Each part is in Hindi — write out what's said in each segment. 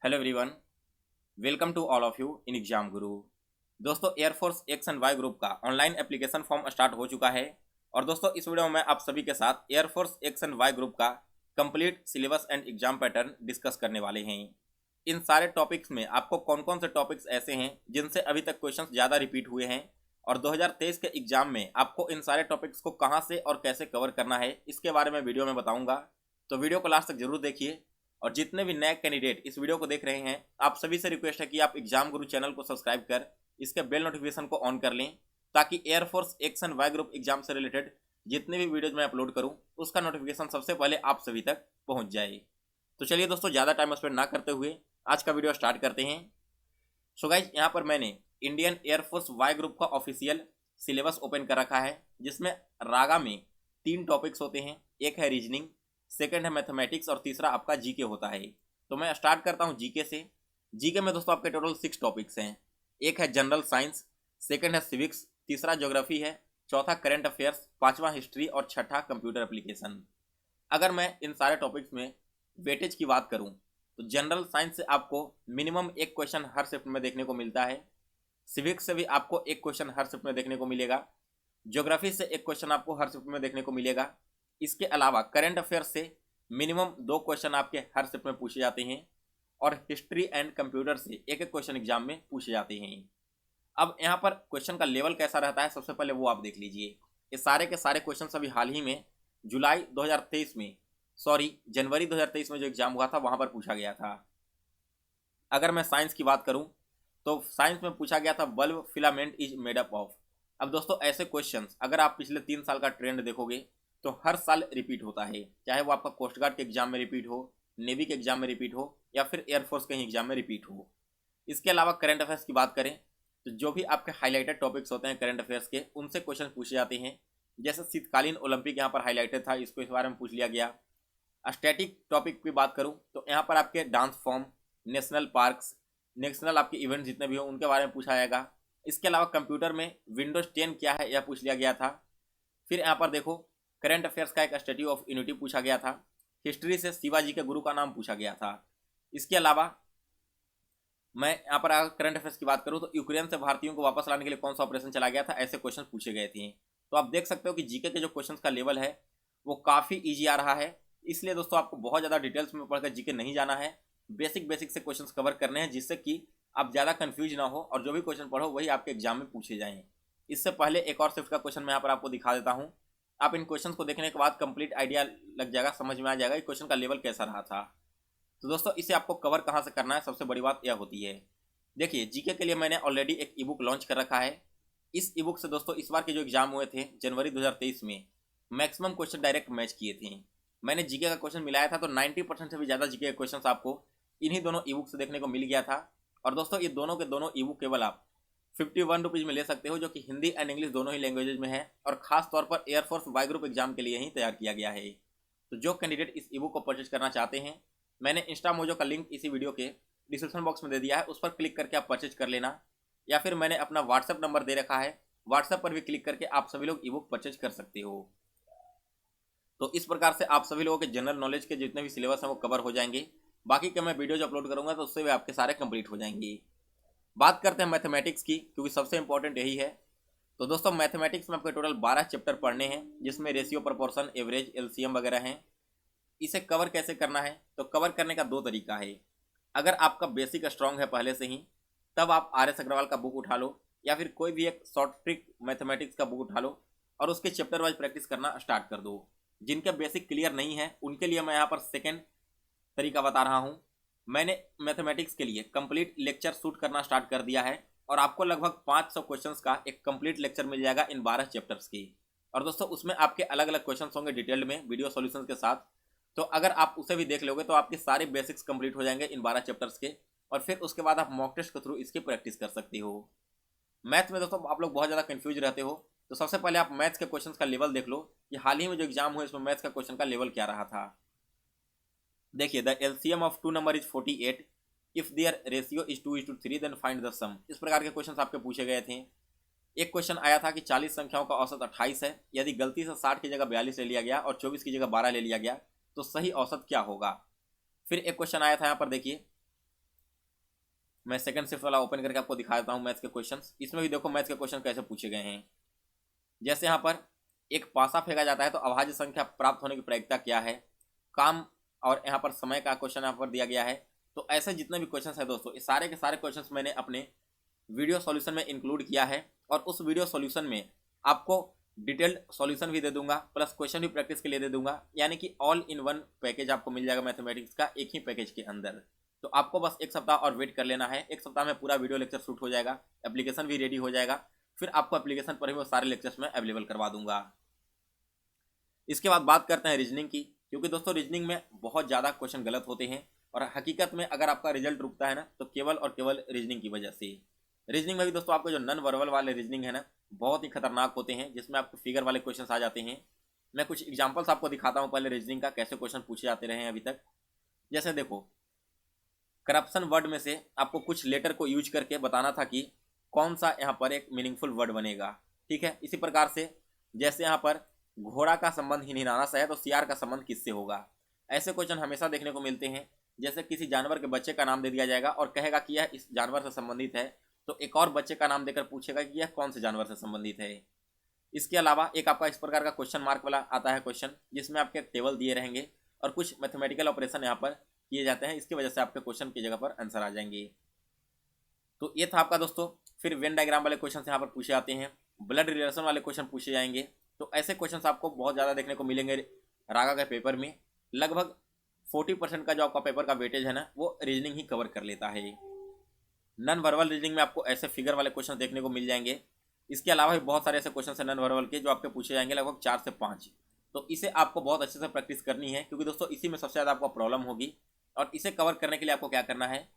Hello everyone, welcome to all of you in Exam Guru. दोस्तों, air force X and Y group का ऑनलाइन एप्लीकेशन फॉर्म स्टार्ट हो चुका है। और दोस्तों, इस वीडियो में आप सभी के साथ Air Force X and Y group का complete syllabus and exam pattern discuss करने वाले हैं। इन सारे टॉपिक्स में आपको कौन कौन से टॉपिक्स ऐसे हैं जिनसे अभी तक क्वेश्चंस ज़्यादा रिपीट हुए हैं, और 2023 के एग्जाम में आपको इन सारे टॉपिक्स को कहाँ से और कैसे कवर करना है, इसके बारे में वीडियो में बताऊंगा। तो वीडियो को लास्ट तक जरूर देखिए। और जितने भी नए कैंडिडेट इस वीडियो को देख रहे हैं, आप सभी से रिक्वेस्ट है कि आप एग्जाम गुरु चैनल को सब्सक्राइब कर इसके बेल नोटिफिकेशन को ऑन कर लें, ताकि air force X and Y group exam से रिलेटेड जितने भी वीडियोज मैं अपलोड करूं उसका नोटिफिकेशन सबसे पहले आप सभी तक पहुंच जाए। तो चलिए दोस्तों, ज़्यादा टाइम स्पेंड ना करते हुए आज का वीडियो स्टार्ट करते हैं। सो गाइज, यहाँ पर मैंने इंडियन एयरफोर्स वाई ग्रुप का ऑफिशियल सिलेबस ओपन कर रखा है, जिसमें रागा में 3 टॉपिक्स होते हैं। एक है रीजनिंग, सेकंड है मैथमेटिक्स और तीसरा आपका जीके होता है। तो मैं स्टार्ट करता हूं जीके से। जीके में दोस्तों आपके टोटल 6 टॉपिक्स हैं। एक है जनरल साइंस, सेकंड है सिविक्स, तीसरा ज्योग्राफी है, चौथा करंट अफेयर्स, पांचवा हिस्ट्री और छठा कंप्यूटर एप्लीकेशन। अगर मैं इन सारे टॉपिक्स में वेटेज की बात करूं तो जनरल साइंस से आपको मिनिमम एक क्वेश्चन हर शिफ्ट में देखने को मिलता है। सिविक्स से भी आपको एक क्वेश्चन हर शिफ्ट में देखने को मिलेगा। ज्योग्राफी से एक क्वेश्चन आपको हर शिफ्ट में देखने को मिलेगा। इसके अलावा करंट अफेयर्स से मिनिमम 2 क्वेश्चन आपके हर शिफ्ट में पूछे जाते हैं, और हिस्ट्री एंड कंप्यूटर से एक एक क्वेश्चन एग्जाम में पूछे जाते हैं। अब यहाँ पर क्वेश्चन का लेवल कैसा रहता है, सबसे पहले वो आप देख लीजिए। ये सारे के सारे क्वेश्चन अभी हाल ही में जनवरी 2023 में जो एग्जाम हुआ था वहां पर पूछा गया था। अगर मैं साइंस की बात करूं तो साइंस में पूछा गया था bulb filament is made up of. अब दोस्तों, ऐसे क्वेश्चंस अगर आप पिछले 3 साल का ट्रेंड देखोगे तो हर साल रिपीट होता है, चाहे वो आपका कोस्ट गार्ड के एग्जाम में रिपीट हो, नेवी के एग्जाम में रिपीट हो, या फिर एयरफोर्स के ही एग्जाम में रिपीट हो। इसके अलावा करंट अफेयर्स की बात करें तो जो भी आपके हाईलाइटेड टॉपिक्स होते हैं करंट अफेयर्स के, उनसे क्वेश्चन पूछे जाते हैं। जैसे शीतकालीन ओलंपिक यहाँ पर हाईलाइटेड था, इसको इस बारे में पूछ लिया गया। स्टैटिक टॉपिक की बात करूँ तो यहाँ पर आपके dance form, national parks, national आपके इवेंट जितने भी हो उनके बारे में पूछा जाएगा। इसके अलावा कंप्यूटर में विंडोज 10 क्या है यह पूछ लिया गया था। फिर यहाँ पर देखो, करंट अफेयर्स का एक स्टैट्यू ऑफ यूनिटी पूछा गया था। हिस्ट्री से शिवाजी के गुरु का नाम पूछा गया था। इसके अलावा मैं यहाँ पर अगर करंट अफेयर्स की बात करूँ तो यूक्रेन से भारतीयों को वापस लाने के लिए कौन सा ऑपरेशन चला गया था, ऐसे क्वेश्चन पूछे गए थे। तो आप देख सकते हो कि जीके के जो क्वेश्चन का लेवल है वो काफ़ी ईजी आ रहा है। इसलिए दोस्तों, आपको बहुत ज़्यादा डिटेल्स में पढ़कर जीके नहीं जाना है, बेसिक बेसिक से क्वेश्चन कवर करने हैं, जिससे कि आप ज़्यादा कन्फ्यूज ना हो और जो भी क्वेश्चन पढ़ो वही आपके एग्जाम में पूछे जाएँ। इससे पहले एक और शिफ्ट का क्वेश्चन मैं यहाँ पर आपको दिखा देता हूँ। आप इन क्वेश्चन को देखने के बाद कंप्लीट आइडिया लग जाएगा, समझ में आ जाएगा कि क्वेश्चन का लेवल कैसा रहा था। तो दोस्तों, इसे आपको कवर कहाँ से करना है, सबसे बड़ी बात यह होती है। देखिए, जीके के लिए मैंने ऑलरेडी एक ई बुक लॉन्च कर रखा है। इस ई बुक से दोस्तों इस बार के जो एग्जाम हुए थे जनवरी 2023 में, मैक्सिमम क्वेश्चन डायरेक्ट मैच किए थे। मैंने जीके का क्वेश्चन मिलाया था तो 90% से भी ज़्यादा जीके के क्वेश्चन आपको इन्हीं दोनों ई बुक से देखने को मिल गया था। और दोस्तों, ये दोनों के दोनों ई बुक केवल आप 51 रुपीज़ में ले सकते हो, जो कि हिंदी एंड इंग्लिश दोनों ही लैंग्वेजेज में है, और खास तौर पर एयरफोर्स वाई ग्रुप एग्जाम के लिए ही तैयार किया गया है। तो जो कैंडिडेट इस ई बुक को परचेज करना चाहते हैं, मैंने इंस्टा मोजो का लिंक इसी वीडियो के डिस्क्रिप्शन बॉक्स में दे दिया है, उस पर क्लिक करके आप परचेज कर लेना। या फिर मैंने अपना व्हाट्सएप नंबर दे रखा है, व्हाट्सएप पर भी क्लिक करके आप सभी लोग ई बुक परचेज कर सकते हो। तो इस प्रकार से आप सभी लोगों के जनरल नॉलेज के जितने भी सिलेबस हैं वो कवर हो जाएंगे। बाकी के मैं वीडियोज अपलोड करूंगा तो उससे भी आपके सारे कंप्लीट हो जाएंगे। बात करते हैं मैथमेटिक्स की, क्योंकि सबसे इंपॉर्टेंट यही है। तो दोस्तों, मैथमेटिक्स में आपके टोटल 12 चैप्टर पढ़ने हैं, जिसमें रेशियो, प्रोपोर्शन, एवरेज, एलसीएम वगैरह हैं। इसे कवर कैसे करना है, तो कवर करने का 2 तरीका है। अगर आपका बेसिक स्ट्रांग है पहले से ही, तब आप RS अग्रवाल का बुक उठा लो, या फिर कोई भी एक शॉर्ट ट्रिक मैथमेटिक्स का बुक उठा लो और उसके चैप्टर वाइज प्रैक्टिस करना स्टार्ट कर दो। जिनके बेसिक क्लियर नहीं है उनके लिए मैं यहाँ पर सेकेंड तरीका बता रहा हूँ। मैंने मैथमेटिक्स के लिए कंप्लीट लेक्चर शूट करना स्टार्ट कर दिया है, और आपको लगभग 500 क्वेश्चंस का एक कंप्लीट लेक्चर मिल जाएगा इन 12 चैप्टर्स की। और दोस्तों, उसमें आपके अलग अलग क्वेश्चंस होंगे डिटेल्ड में वीडियो सॉल्यूशंस के साथ। तो अगर आप उसे भी देख लोगे तो आपके सारे बेसिक्स कंप्लीट हो जाएंगे इन 12 चैप्टर्स के, और फिर उसके बाद आप मॉक टेस्ट के थ्रू इसकी प्रैक्टिस कर सकते हो। मैथ में दोस्तों आप लोग बहुत ज़्यादा कन्फ्यूज रहते हो, तो सबसे पहले आप मैथ्स के क्वेश्चन का लेवल देख लो कि हाल ही में जो एग्जाम हुए इसमें मैथ्स का क्वेश्चन का लेवल क्या रहा था। देखिए, the LCM of 2 number is 48, if their ratio is 2:3 then find the sum. इस प्रकार के क्वेश्चन आपके पूछे गए थे। एक क्वेश्चन आया था कि 40 संख्याओं का औसत 28 है, यदि गलती से 60 की जगह 42 ले लिया गया और 24 की जगह 12 ले लिया गया तो सही औसत क्या होगा। फिर एक क्वेश्चन आया था यहाँ पर, देखिए, मैं सेकंड शिफ्ट वाला ओपन करके आपको दिखा देता हूँ मैथ्स के क्वेश्चंस। इसमें भी देखो मैथ्स के क्वेश्चन कैसे पूछे गए हैं। जैसे यहाँ पर एक पासा फेंका जाता है तो अभाज्य संख्या प्राप्त होने की प्रायिकता क्या है, काम और यहाँ पर समय का क्वेश्चन यहाँ पर दिया गया है। तो ऐसे जितने भी क्वेश्चन है दोस्तों, ये सारे के सारे क्वेश्चन मैंने अपने वीडियो सॉल्यूशन में इंक्लूड किया है, और उस वीडियो सॉल्यूशन में आपको डिटेल्ड सॉल्यूशन भी दे दूंगा, प्लस क्वेश्चन भी प्रैक्टिस के लिए दे दूंगा, यानी कि ऑल इन वन पैकेज आपको मिल जाएगा मैथमेटिक्स का एक ही पैकेज के अंदर। तो आपको बस एक सप्ताह और वेट कर लेना है। एक सप्ताह में पूरा वीडियो लेक्चर शूट हो जाएगा, एप्लीकेशन भी रेडी हो जाएगा, फिर आपको एप्लीकेशन पर ही वो सारे लेक्चर्स में अवेलेबल करवा दूंगा। इसके बाद बात करते हैं रीजनिंग की, क्योंकि दोस्तों रीजनिंग में बहुत ज़्यादा क्वेश्चन गलत होते हैं, और हकीकत में अगर आपका रिजल्ट रुकता है ना तो केवल और केवल रीजनिंग की वजह से। रीजनिंग में भी दोस्तों आपको जो नॉन वर्बल वाले रीजनिंग है ना, बहुत ही खतरनाक होते हैं, जिसमें आपको फिगर वाले क्वेश्चन आ जाते हैं। मैं कुछ एग्जाम्पल्स आपको दिखाता हूँ पहले रीजनिंग का, कैसे क्वेश्चन पूछे जाते रहे हैं अभी तक। जैसे देखो, करप्शन वर्ड में से आपको कुछ लेटर को यूज करके बताना था कि कौन सा यहाँ पर एक मीनिंगफुल वर्ड बनेगा, ठीक है। इसी प्रकार से जैसे यहाँ पर घोड़ा का संबंध हिनहिनाना सा है तो सियार का संबंध किससे होगा, ऐसे क्वेश्चन हमेशा देखने को मिलते हैं। जैसे किसी जानवर के बच्चे का नाम दे दिया जाएगा और कहेगा कि यह इस जानवर से संबंधित है, तो एक और बच्चे का नाम देकर पूछेगा कि यह कौन से जानवर से संबंधित है। इसके अलावा एक आपका इस प्रकार का क्वेश्चन मार्क वाला आता है क्वेश्चन, जिसमें आपके टेबल दिए रहेंगे और कुछ मैथमेटिकल ऑपरेशन यहाँ पर किए जाते हैं, इसकी वजह से आपके क्वेश्चन की जगह पर आंसर आ जाएंगे। तो ये था आपका दोस्तों। फिर वेन डायग्राम वाले क्वेश्चन यहाँ पर पूछे जाते हैं, ब्लड रिलेशन वाले क्वेश्चन पूछे जाएंगे। तो ऐसे क्वेश्चन आपको बहुत ज़्यादा देखने को मिलेंगे रागा के पेपर में। लगभग 40% का जो आपका पेपर का वेटेज है ना, वो रीजनिंग ही कवर कर लेता है। नॉन वर्बल रीजनिंग में आपको ऐसे फिगर वाले क्वेश्चन देखने को मिल जाएंगे। इसके अलावा भी बहुत सारे ऐसे क्वेश्चन हैं नॉन वर्बल के जो आपके पूछे जाएंगे, लगभग 4 से 5। तो इसे आपको बहुत अच्छे से प्रैक्टिस करनी है, क्योंकि दोस्तों इसी में सबसे ज़्यादा आपको प्रॉब्लम होगी। और इसे कवर करने के लिए आपको क्या करना है,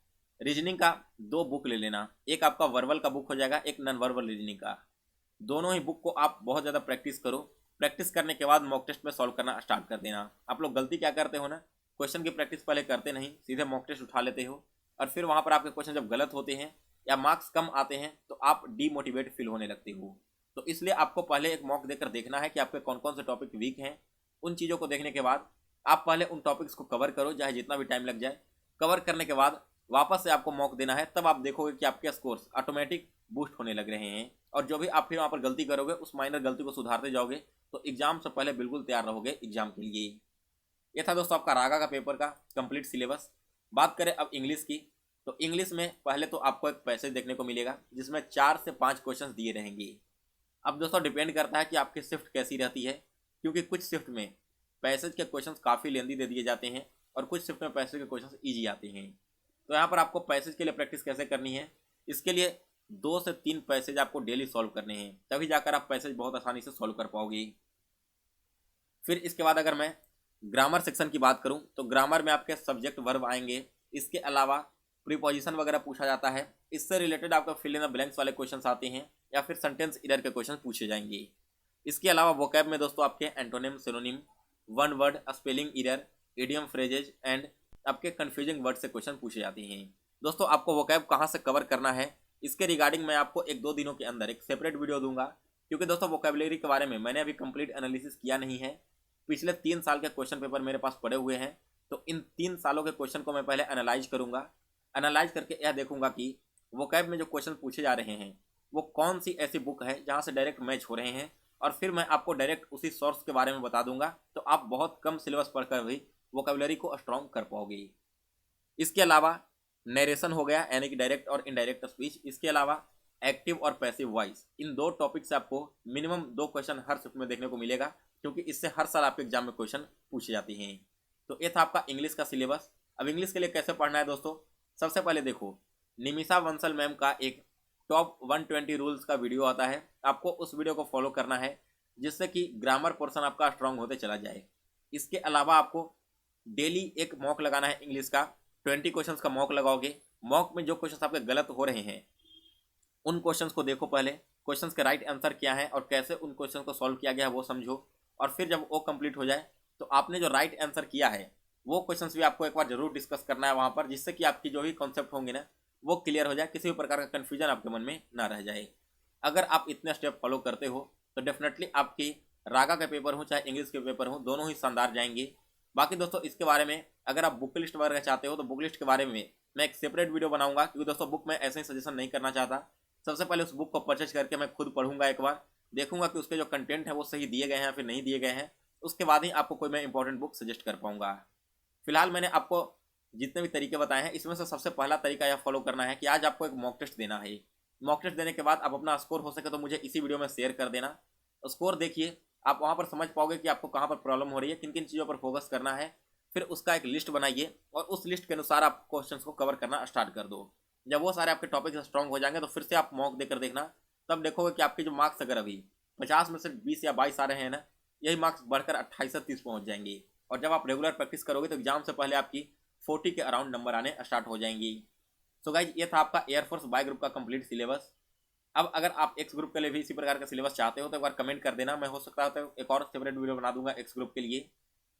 रीजनिंग का 2 बुक ले लेना, एक आपका वर्बल का बुक हो जाएगा, एक नॉन वर्बल रीजनिंग का। दोनों ही बुक को आप बहुत ज़्यादा प्रैक्टिस करो। प्रैक्टिस करने के बाद मॉक टेस्ट में सॉल्व करना स्टार्ट कर देना। आप लोग गलती क्या करते हो ना, क्वेश्चन की प्रैक्टिस पहले करते नहीं, सीधे मॉक टेस्ट उठा लेते हो, और फिर वहाँ पर आपके क्वेश्चन जब गलत होते हैं या मार्क्स कम आते हैं तो आप डीमोटिवेट फील होने लगते हो। तो इसलिए आपको पहले एक मॉक देकर देखना है कि आपके कौन कौन से टॉपिक वीक हैं। उन चीज़ों को देखने के बाद आप पहले उन टॉपिक्स को कवर करो, चाहे जितना भी टाइम लग जाए। कवर करने के बाद वापस से आपको मॉक देना है, तब आप देखोगे कि आपके स्कोर्स ऑटोमेटिक बूस्ट होने लग रहे हैं। और जो भी आप फिर वहाँ पर गलती करोगे, उस माइनर गलती को सुधारते जाओगे, तो एग्जाम से पहले बिल्कुल तैयार रहोगे एग्जाम के लिए। ये था दोस्तों आपका रागा का पेपर का कंप्लीट सिलेबस। बात करें अब इंग्लिश की, तो इंग्लिश में पहले तो आपको एक पैसेज देखने को मिलेगा जिसमें 4 से 5 क्वेश्चन दिए रहेंगे। अब दोस्तों डिपेंड करता है कि आपकी शिफ्ट कैसी रहती है, क्योंकि कुछ शिफ्ट में पैसेज के क्वेश्चन काफ़ी लेंदी दे दिए जाते हैं और कुछ शिफ्ट में पैसेज के क्वेश्चन ईजी आते हैं। तो यहाँ पर आपको पैसेज के लिए प्रैक्टिस कैसे करनी है, इसके लिए 2 से 3 पैसेज आपको डेली सॉल्व करने हैं, तभी जाकर आप पैसेज बहुत आसानी से सॉल्व कर पाओगे। फिर इसके बाद अगर मैं ग्रामर सेक्शन की बात करूं, तो ग्रामर में आपके सब्जेक्ट वर्ब आएंगे। इसके अलावा प्रीपोजिशन वगैरह पूछा जाता है, इससे रिलेटेड आपका फिल इन द ब्लैंक्स वाले क्वेश्चन आते हैं, या फिर सेंटेंस एरर के क्वेश्चन पूछे जाएंगे। इसके अलावा वोकैब में दोस्तों आपके antonym, synonym, one word, spelling error, idiom, phrases and आपके कन्फ्यूजिंग वर्ड से क्वेश्चन पूछे जाते हैं। दोस्तों आपको वोकैब कहाँ से कवर करना है, इसके रिगार्डिंग मैं आपको 1-2 दिनों के अंदर एक सेपरेट वीडियो दूंगा, क्योंकि दोस्तों वोकैबुलरी के बारे में मैंने अभी कंप्लीट एनालिसिस किया नहीं है। पिछले 3 साल के क्वेश्चन पेपर मेरे पास पड़े हुए हैं, तो इन 3 सालों के क्वेश्चन को मैं पहले एनालाइज करूंगा। एनालाइज करके यह देखूंगा कि वोकैब में जो क्वेश्चन पूछे जा रहे हैं वो कौन सी ऐसी बुक है जहां से डायरेक्ट मैच हो रहे हैं, और फिर मैं आपको डायरेक्ट उसी सोर्स के बारे में बता दूंगा। तो आप बहुत कम सिलेबस पढ़कर भी वोकैबुलरी को स्ट्रॉन्ग कर पाओगे। इसके अलावा नरेशन हो गया, यानी कि डायरेक्ट और इनडायरेक्ट स्पीच। इसके अलावा एक्टिव और पैसिव वॉइस, इन 2 टॉपिक से आपको मिनिमम 2 क्वेश्चन हर शिफ्ट में देखने को मिलेगा, क्योंकि इससे हर साल आपके एग्जाम में क्वेश्चन पूछे जाते हैं। तो ये था आपका इंग्लिश का सिलेबस। अब इंग्लिश के लिए कैसे पढ़ना है दोस्तों, सबसे पहले देखो, निमिषा बंसल मैम का एक टॉप 120 रूल्स का वीडियो आता है, आपको उस वीडियो को फॉलो करना है, जिससे कि ग्रामर पोर्शन आपका स्ट्रांग होते चला जाए। इसके अलावा आपको डेली एक मॉक लगाना है इंग्लिश का, 20 क्वेश्चन का मॉक लगाओगे। मॉक में जो क्वेश्चन आपके गलत हो रहे हैं उन क्वेश्चंस को देखो, पहले क्वेश्चंस के राइट आंसर क्या है और कैसे उन क्वेश्चन को सॉल्व किया गया है वो समझो, और फिर जब वो कंप्लीट हो जाए तो आपने जो राइट आंसर किया है वो क्वेश्चंस भी आपको एक बार जरूर डिस्कस करना है वहाँ पर, जिससे कि आपकी जो भी कॉन्सेप्ट होंगे ना वो क्लियर हो जाए, किसी भी प्रकार का कन्फ्यूजन आपके मन में ना रह जाए। अगर आप इतने स्टेप फॉलो करते हो तो डेफिनेटली आपकी रागा के पेपर हो चाहे इंग्लिश के पेपर हो, दोनों ही शानदार जाएंगे। बाकी दोस्तों इसके बारे में अगर आप बुक लिस्ट वगैरह चाहते हो तो बुक लिस्ट के बारे में मैं एक सेपरेट वीडियो बनाऊंगा, क्योंकि दोस्तों बुक मैं ऐसे ही सजेशन नहीं करना चाहता। सबसे पहले उस बुक को परचेज करके मैं खुद पढ़ूंगा, एक बार देखूंगा कि उसके जो कंटेंट है वो सही दिए गए हैं या फिर नहीं दिए गए हैं, उसके बाद ही आपको कोई मैं इंपॉर्टेंट बुक सजेस्ट कर पाऊंगा। फिलहाल मैंने आपको जितने भी तरीके बताए हैं इसमें से सबसे पहला तरीका यह फॉलो करना है कि आज आपको एक मॉक टेस्ट देना है। मॉक टेस्ट देने के बाद आप अपना स्कोर हो सके तो मुझे इसी वीडियो में शेयर कर देना। स्कोर देखिए, आप वहाँ पर समझ पाओगे कि आपको कहाँ पर प्रॉब्लम हो रही है, किन किन चीज़ों पर फोकस करना है। फिर उसका एक लिस्ट बनाइए और उस लिस्ट के अनुसार आप क्वेश्चंस को कवर करना स्टार्ट कर दो। जब वो सारे आपके टॉपिक स्ट्रॉन्ग हो जाएंगे तो फिर से आप मॉक देकर देखना, तब देखोगे कि आपके जो मार्क्स अगर अभी 50 में से 20 या 22 आ रहे हैं ना, यही मार्क्स बढ़कर 28 से 30 पहुँच जाएंगे। और जब आप रेगुलर प्रैक्टिस करोगे तो एग्जाम से पहले आपकी 40 के अराउंड नंबर आने स्टार्ट हो जाएंगी। सो गाइज ये था आपका एयरफोर्स वाई ग्रुप का कंप्लीट सिलेबस। अब अगर आप एक्स ग्रुप के लिए भी इसी प्रकार का सिलेबस चाहते हो तो एक बार कमेंट कर देना, मैं हो सकता है तो एक और सेपरेट वीडियो बना दूंगा एक्स ग्रुप के लिए।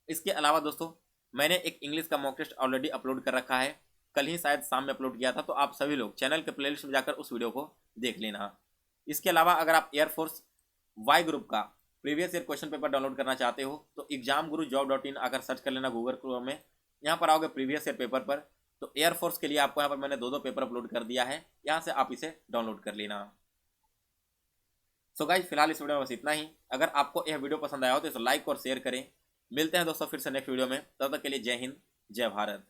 इसके अलावा दोस्तों मैंने एक इंग्लिश का मॉक टेस्ट ऑलरेडी अपलोड कर रखा है, कल ही शायद शाम में अपलोड किया था, तो आप सभी लोग चैनल के प्लेलिस्ट में जाकर उस वीडियो को देख लेना। इसके अलावा अगर आप एयरफोर्स वाई ग्रुप का previous year question paper download करना चाहते हो तो examgurujobs.in आकर सर्च कर लेना गूगल क्रोम में, यहाँ पर आओगे प्रीवियस ईयर पेपर पर, तो एयरफोर्स के लिए आपको यहाँ पर मैंने दो पेपर अपलोड कर दिया है, यहाँ से आप इसे डाउनलोड कर लेना। सो गाइज फिलहाल इस वीडियो में बस इतना ही। अगर आपको यह वीडियो पसंद आया हो तो इसे लाइक और शेयर करें। मिलते हैं दोस्तों फिर से नेक्स्ट वीडियो में, तब तक के लिए जय हिंद जय भारत।